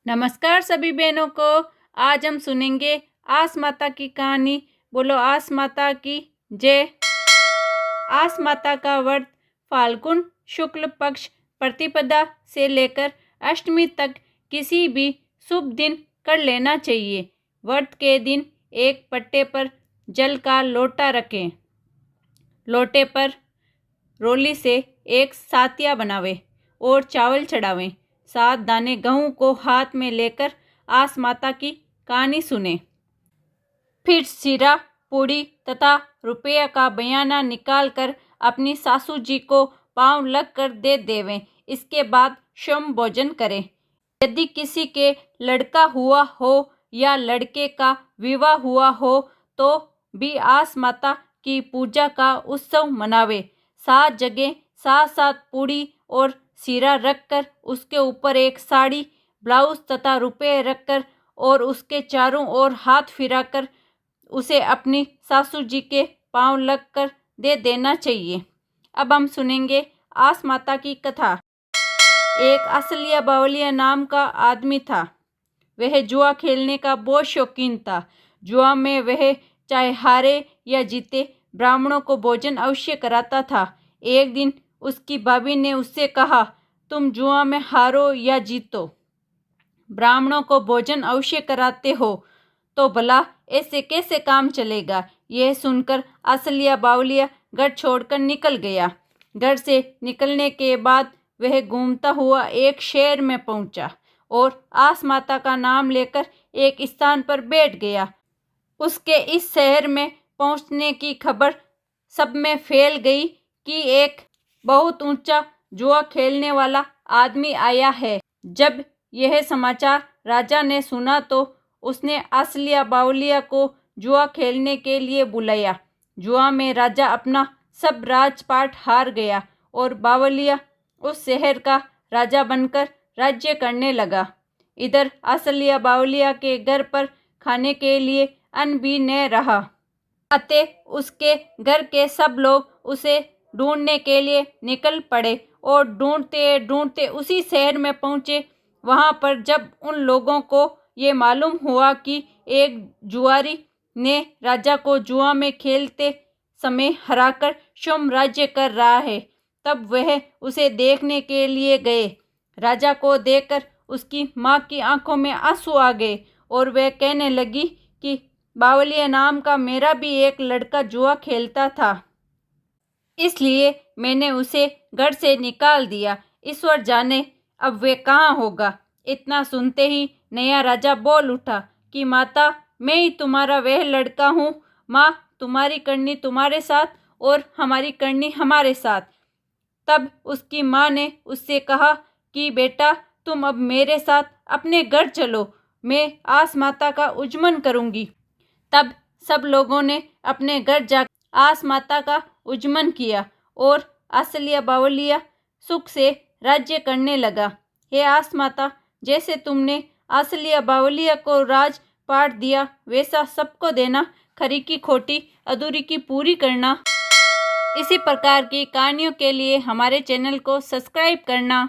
नमस्कार सभी बहनों को। आज हम सुनेंगे आस माता की कहानी। बोलो आस माता की जय। आस माता का व्रत फाल्गुन शुक्ल पक्ष प्रतिपदा से लेकर अष्टमी तक किसी भी शुभ दिन कर लेना चाहिए। व्रत के दिन एक पट्टे पर जल का लोटा रखें। लोटे पर रोली से एक सातिया बनावें और चावल चढ़ावें। 7 दाने गेहूं को हाथ में लेकर आस माता की कहानी सुने। फिर सीरा, पूड़ी तथा रुपये का बयाना निकालकर अपनी सासू जी को पांव लग कर दे देवें। इसके बाद शम भोजन करें। यदि किसी के लड़का हुआ हो या लड़के का विवाह हुआ हो तो भी आस माता की पूजा का उत्सव मनावे। 7 जगह 7 पूड़ी और सीरा रखकर उसके ऊपर एक साड़ी, ब्लाउज तथा रुपये रखकर और उसके चारों ओर हाथ फिराकर उसे अपनी सासू जी के पांव लगकर दे देना चाहिए। अब हम सुनेंगे आस माता की कथा। एक असलिया बावलिया नाम का आदमी था। वह जुआ खेलने का बहुत शौकीन था। जुआ में वह चाहे हारे या जीते ब्राह्मणों को भोजन अवश्य कराता था। एक दिन उसकी भाभी ने उससे कहा, तुम जुआ में हारो या जीतो, ब्राह्मणों को भोजन अवश्य कराते हो, तो भला ऐसे कैसे काम चलेगा। यह सुनकर असलिया बावलिया घर छोड़कर निकल गया। घर से निकलने के बाद वह घूमता हुआ एक शहर में पहुंचा और आस माता का नाम लेकर एक स्थान पर बैठ गया। उसके इस शहर में पहुंचने की खबर सब में फैल गई कि एक बहुत ऊंचा जुआ खेलने वाला आदमी आया है। जब यह समाचार राजा ने सुना तो उसने असलिया बावलिया को जुआ खेलने के लिए बुलाया। जुआ में राजा अपना सब राजपाट हार गया और बावलिया उस शहर का राजा बनकर राज्य करने लगा। इधर असलिया बावलिया के घर पर खाने के लिए अन्न भी न रहा। अतः उसके घर के सब लोग उसे ढूंढने के लिए निकल पड़े और ढूंढते ढूंढते उसी शहर में पहुंचे। वहां पर जब उन लोगों को ये मालूम हुआ कि एक जुआरी ने राजा को जुआ में खेलते समय हराकर साम्राज्य कर रहा है, तब वह उसे देखने के लिए गए। राजा को देखकर उसकी माँ की आंखों में आंसू आ गए और वह कहने लगी कि बावलिया नाम का मेरा भी एक लड़का जुआ खेलता था, इसलिए मैंने उसे घर से निकाल दिया। ईश्वर जाने अब वे कहाँ होगा। इतना सुनते ही नया राजा बोल उठा कि माता, मैं ही तुम्हारा वह लड़का हूँ। माँ, तुम्हारी करनी तुम्हारे साथ और हमारी करनी हमारे साथ। तब उसकी माँ ने उससे कहा कि बेटा, तुम अब मेरे साथ अपने घर चलो, मैं आस माता का उज्जमन करूँगी। तब सब लोगों ने अपने घर जा आस माता का उज्जमन किया और असलिया बावलिया सुख से राज्य करने लगा। हे आस माता, जैसे तुमने असलिया बावलिया को राजपाट दिया वैसा सबको देना, खरी की खोटी अधूरी की पूरी करना। इसी प्रकार की कहानियों के लिए हमारे चैनल को सब्सक्राइब करना।